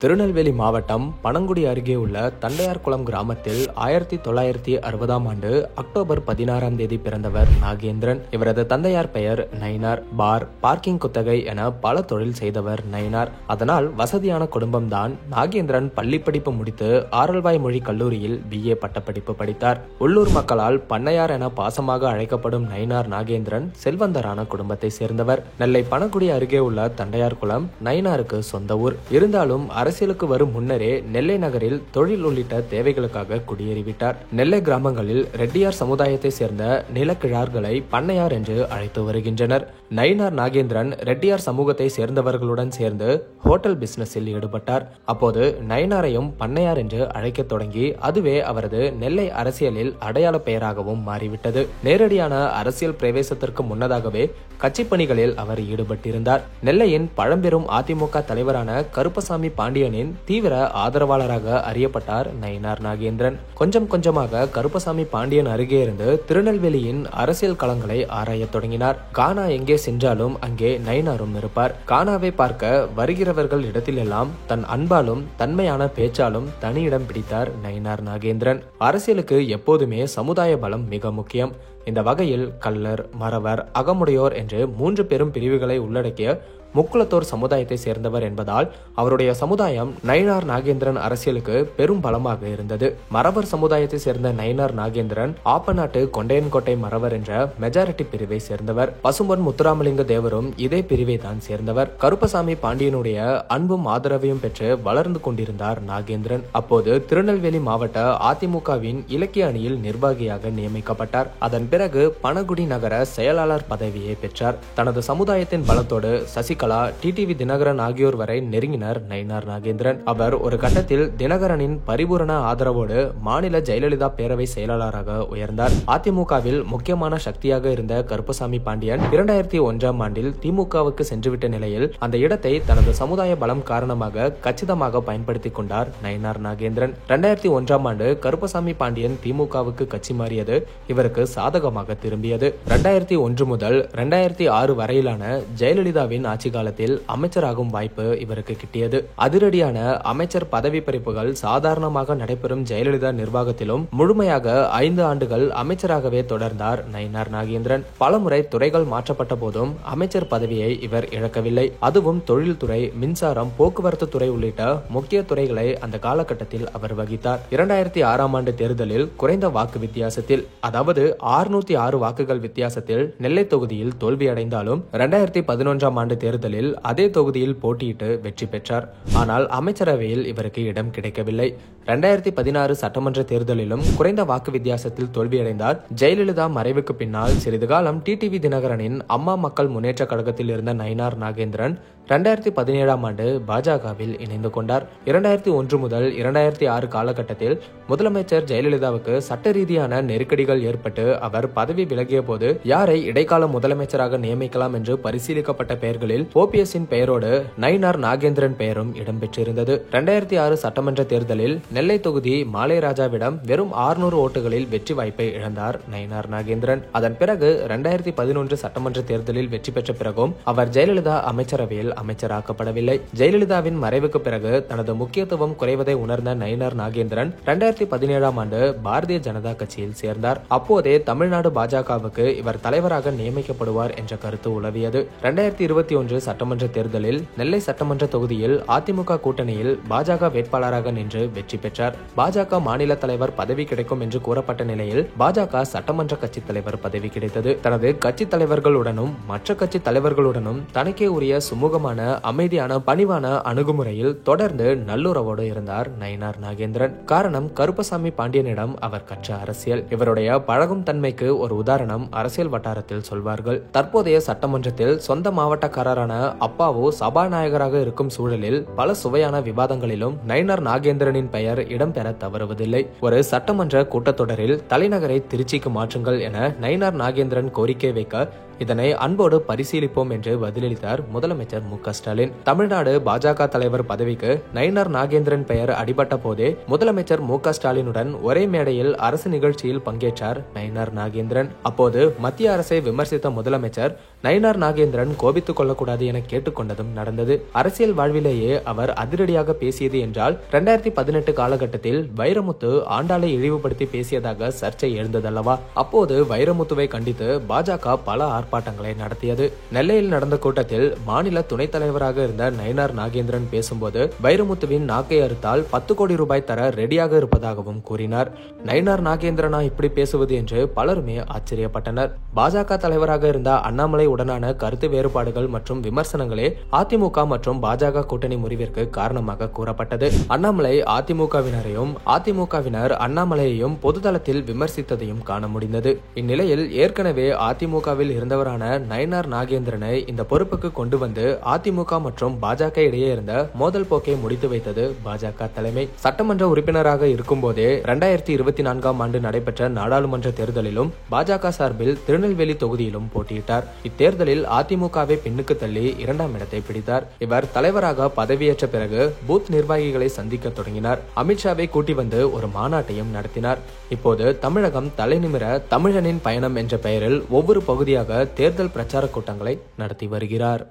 திருநெல்வேலி மாவட்டம் பனங்குடி அருகே உள்ள தண்டையார்குளம் கிராமத்தில் 1960ஆம் ஆண்டு அக்டோபர் 16ஆம் தேதி பிறந்தவர் நாகேந்திரன். இவரது தந்தையார் பெயர் நயினார். பார், பார்க்கிங் குத்தகை என பல தொழில் செய்தவர் நயினார். அதனால் வசதியான குடும்பம்தான். நாகேந்திரன் பள்ளி படிப்பு முடித்து ஆரல்வாய் மொழி கல்லூரியில் BA பட்டப்படிப்பு படித்தார். உள்ளூர் மக்களால் பண்ணையார் என பாசமாக அழைக்கப்படும் நயினார் நாகேந்திரன் செல்வந்தரான குடும்பத்தை சேர்ந்தவர். நெல்லை பனங்குடி அருகே உள்ள தண்டையார்குளம் நயினாருக்கு சொந்த ஊர். இருந்தாலும் அரசியலுக்கு வரும் முன்னரே நெல்லை நகரில் தொழில் உள்ளிட்ட தேவைகளுக்காக குடியேறிவிட்டார். நெல்லை கிராமங்களில் ரெட்டியார் சமுதாயத்தை சேர்ந்த நிலக்கிழார்களை பண்ணையார் என்று அழைத்து வருகின்றனர். நயினார் நாகேந்திரன் ரெட்டியார் சமூகத்தை சேர்ந்தவர்களுடன் சேர்ந்து ஹோட்டல் பிசினஸில் ஈடுபட்டார். அப்போது நயினாரையும் பண்ணையார் என்று அழைக்க தொடங்கி அதுவே அவரது நெல்லை அரசியலில் அடையாள பெயராகவும் மாறிவிட்டது. நேரடியான அரசியல் பிரவேசத்திற்கு முன்னதாகவே கட்சி பணிகளில் அவர் ஈடுபட்டிருந்தார். நெல்லையின் பழம்பெரும் அதிமுக தலைவரான கருப்பசாமி பாண்டியனின் தீவிர ஆதரவாளராக அறியப்பட்டார் நயினார் நாகேந்திரன். கொஞ்சம் கொஞ்சமாக கருப்பசாமி பாண்டியன் அருகே இருந்து திருநெல்வேலியின் அரசியல் களங்களை ஆராய தொடங்கினார். கானா எங்கே சென்றாலும் அங்கே நயினாரும் இருப்பார். கானாவை பார்க்க வருகிறவர்கள் இடத்திலெல்லாம் தன் அன்பாலும் தன்மையான பேச்சாலும் தனியிடம் பிடித்தார் நயினார் நாகேந்திரன். அரசியலுக்கு எப்போதுமே சமுதாய பலம் மிக முக்கியம். இந்த வகையில் கள்ளர், மறவர், அகமுடையோர் என்று 3 பெரும் பிரிவுகளை உள்ளடக்கிய முக்குளத்தோர் சமுதாயத்தை சேர்ந்தவர் என்பதால் அவருடைய சமுதாயம் நயினார் நாகேந்திரன் அரசியலுக்கு பெரும் பலமாக இருந்தது. மறவர் சமுதாயத்தை சேர்ந்த நயினார் நாகேந்திரன் ஆப்பநாட்டு கொண்டையன்கோட்டை மறவர் என்ற மெஜாரிட்டி பிரிவை சேர்ந்தவர். பசும்பொன் முத்துராமலிங்க தேவரும் இதே பிரிவை தான் சேர்ந்தவர். கருப்பசாமி பாண்டியனுடைய அன்பும் ஆதரவையும் பெற்று வளர்ந்து கொண்டிருந்தார் நாகேந்திரன். அப்போது திருநெல்வேலி மாவட்ட அதிமுகவின் இலக்கிய அணியில் நிர்வாகியாக நியமிக்கப்பட்டார். அதன் பிறகு பனகுடி நகர செயலாளர் பதவியை பெற்றார். தனது சமுதாயத்தின் பலத்தோடு சசிகலா, டிடிவி தினகரன் ஆகியோர் வரை நெருங்கினார் நயினார் நாகேந்திரன். அவர் ஒரு கட்டத்தில் தினகரனின் பரிபூரண ஆதரவோடு மாநில ஜெயலலிதா பேரவை செயலாளராக உயர்ந்தார். அதிமுகவில் முக்கியமான சக்தியாக இருந்த கருப்பசாமி பாண்டியன் 2001ஆம் ஆண்டில் திமுகவுக்கு சென்றுவிட்ட நிலையில் அந்த இடத்தை தனது சமுதாய பலம் காரணமாக கச்சிதமாக பயன்படுத்திக் கொண்டார் நயினார் நாகேந்திரன். 2001ஆம் ஆண்டு கருப்பசாமி பாண்டியன் திமுகவுக்கு கட்சி மாறியது இவருக்கு சாதகமாக திரும்பியது. 2001 முதல் 2006 வரையிலான ஜெயலலிதாவின் ஆட்சி காலத்தில் அமைச்சராகும் வாய்ப்பு இவருக்கு கிட்டியது. அதிரடியான அமைச்சர் பதவி பறிப்புகள் சாதாரணமாக நடைபெறும் ஜெயலலிதா நிர்வாகத்திலும் முழுமையாக 5 ஆண்டுகள் அமைச்சராகவே தொடர்ந்தார் நயினார் நாகேந்திரன். பலமுறை துறைகள் மாற்றப்பட்ட போதும் அமைச்சர் பதவியை இவர் இழக்கவில்லை. அதுவும் தொழில்துறை, மின்சாரம், போக்குவரத்து துறை உள்ளிட்ட முக்கிய துறைகளை அந்த காலகட்டத்தில் அவர் வகித்தார். 2006ஆம் ஆண்டு தேர்தலில் குறைந்த வாக்கு வித்தியாசத்தில், அதாவது 606 வாக்குகள் வித்தியாசத்தில் நெல்லை தொகுதியில் தோல்வியடைந்தாலும் 2011ஆம் ஆண்டு தேர்தலில் அதே தொகுதியில் போட்டியிட்டு வெற்றி பெற்றார். ஆனால் அமைச்சரவையில் இவருக்கு இடம் கிடைக்கவில்லை. 2016 சட்டமன்ற தேர்தலிலும் குறைந்த வாக்கு வித்தியாசத்தில் தோல்வியடைந்தார். ஜெயலலிதா மறைவுக்கு பின்னால் சிறிது காலம் டிடிவி தினகரனின் அம்மா மக்கள் முன்னேற்ற கழகத்தில் இருந்த நயினார் நாகேந்திரன் 2017ஆம் ஆண்டு பாஜகவில் இணைந்து கொண்டார். 2001 முதல் 2006 காலகட்டத்தில் முதலமைச்சர் ஜெயலலிதாவுக்கு சட்ட ரீதியான நெருக்கடிகள் ஏற்பட்டு அவர் பதவி விலகிய போது யாரை இடைக்கால முதலமைச்சராக நியமிக்கலாம் என்று பரிசீலிக்கப்பட்ட பெயர்களில் OPS-இன் பெயரோடு நயினார் நாகேந்திரன் பெயரும் இடம்பெற்றிருந்தது. 2006 சட்டமன்ற தேர்தலில் நெல்லை தொகுதி மாலைராஜாவிடம் வெறும் 600 ஓட்டுகளில் வெற்றி வாய்ப்பை இழந்தார் நயினார் நாகேந்திரன். அதன் பிறகு 2011 சட்டமன்ற தேர்தலில் வெற்றி பெற்ற பிறகும் அவர் ஜெயலலிதா அமைச்சரவையில் அமைச்சராக்கப்படவில்லை. ஜெயலலிதாவின் மறைவுக்கு பிறகு தனது முக்கியத்துவம் குறைவதை உணர்ந்த நயினார் நாகேந்திரன் 2017ஆம் ஆண்டு பாரதிய ஜனதா கட்சியில் சேர்ந்தார். அப்போதே தமிழ்நாடு பாஜகவுக்கு இவர் தலைவராக நியமிக்கப்படுவார் என்ற கருத்து உலவியது. 2021 சட்டமன்ற தேர்தலில் நெல்லை சட்டமன்ற தொகுதியில் அதிமுக கூட்டணியில் பாஜக வேட்பாளராக நின்று வெற்றி பெற்றார். பாஜக மாநில தலைவர் பதவி கிடைக்கும் என்று கூறப்பட்ட நிலையில் பாஜக சட்டமன்ற கட்சி தலைவர் பதவி கிடைத்தது. தனது கட்சி தலைவர்களுடனும் மற்ற கட்சி தலைவர்களுடனும் தனக்கே உரிய சுமூகமான, அமைதியான, பணிவான அணுகுமுறையில் தொடர்ந்து நல்லுறவோடு இருந்தார் நயினார் நாகேந்திரன். காரணம், கருப்பசாமி பாண்டியனிடம் அவர் கற்ற அரசியல். இவருடைய பழகும் தன்மைக்கு ஒரு உதாரணம் அரசியல் வட்டாரத்தில் சொல்வார்கள். தற்போதைய சட்டமன்றத்தில் சொந்த மாவட்டக்காரரான அப்பாவு சபாநாயகராக இருக்கும் சூழலில் பல சுவையான விவாதங்களிலும் நயினார் நாகேந்திரனின் பெயர் இடம்பெற தவறுவதில்லை. ஒரு சட்டமன்ற கூட்டத்தொடரில் தலைநகரை திருச்சிக்கு மாற்றுங்கள் என நயினார் நாகேந்திரன் கோரிக்கை வைக்க இதனை அன்போடு பரிசீலிப்போம் என்று பதிலளித்தார் முதலமைச்சர் மு.க.ஸ்டாலின். தமிழ்நாடு பாஜக தலைவர் பதவிக்கு நயினார் நாகேந்திரன் பெயர் அடிபட்ட போதே முதலமைச்சர் மு.க.ஸ்டாலினுடன் ஒரே மேடையில் அரசு நிகழ்ச்சியில் பங்கேற்றார் நயினார் நாகேந்திரன். அப்போது மத்திய அரசை விமர்சித்த முதலமைச்சர் நயினார் நாகேந்திரன் கோபித்துக் கொள்ளக்கூடாது என கேட்டுக்கொண்டதும் நடந்தது. அரசியல் வாழ்விலேயே அவர் அதிரடியாக பேசியது என்றால் 2018 காலகட்டத்தில் வைரமுத்து ஆண்டாளை இழிவுபடுத்தி பேசியதாக சர்ச்சை எழுந்ததல்லவா? அப்போது வைரமுத்துவை கண்டித்து பாஜக பல ஆர்ப்பாட்டங்களை நடத்தியது. நெல்லையில் நடந்த கூட்டத்தில் மாநில துணைத் தலைவராக இருந்த நயினார் நாகேந்திரன் பேசும்போது வைரமுத்துவின் நாக்கை அறுத்தால் 10 கோடி ரூபாய் தர ரெடியாக இருப்பதாகவும் கூறினார். நயினார் நாகேந்திரனா இப்படி பேசுவது என்று பலருமே ஆச்சரியப்பட்டனர். பாஜக தலைவராக இருந்த அண்ணாமலை உடனான கருத்து வேறுபாடுகள் மற்றும் விமர்சனங்களே அதிமுக மற்றும் பாஜக கூட்டணி முறிவிற்கு காரணமாக கூறப்பட்டது. அண்ணாமலை அதிமுகவினரையும் அதிமுகவினர் அண்ணாமலையையும் பொதுதளத்தில் விமர்சித்ததையும் காண முடிந்தது. இந்நிலையில் ஏற்கனவே அதிமுகவில் இருந்தவரான நயினார் நாகேந்திரனை இந்த பொறுப்புக்கு கொண்டு வந்து அதிமுக மற்றும் பாஜக இடையே இருந்த மோதல் போக்கை முடித்து வைத்தது பாஜக தலைமை. சட்டமன்ற உறுப்பினராக இருக்கும் போதே 2024ஆம் ஆண்டு நடைபெற்ற நாடாளுமன்ற தேர்தலிலும் பாஜக சார்பில் திருநெல்வேலி தொகுதியிலும் போட்டியிட்டார். இத்தேர்தலில் அதிமுகவை பின்னுக்கு தள்ளி 2ஆம் இடத்தை பிடித்தார். இவர் தலைவராக பதவியேற்ற பிறகு பூத் நிர்வாகிகளை சந்திக்க தொடங்கினார். அமித்ஷாவை கூட்டி வந்து ஒரு மாநாட்டையும் நடத்தினார். இப்போது தமிழகம் தலைநிமிர தமிழனின் பயணம் என்ற பெயரில் ஒவ்வொரு பகுதியாக தேர்தல் பிரச்சார கூட்டங்களை நடத்தி வருகிறார்.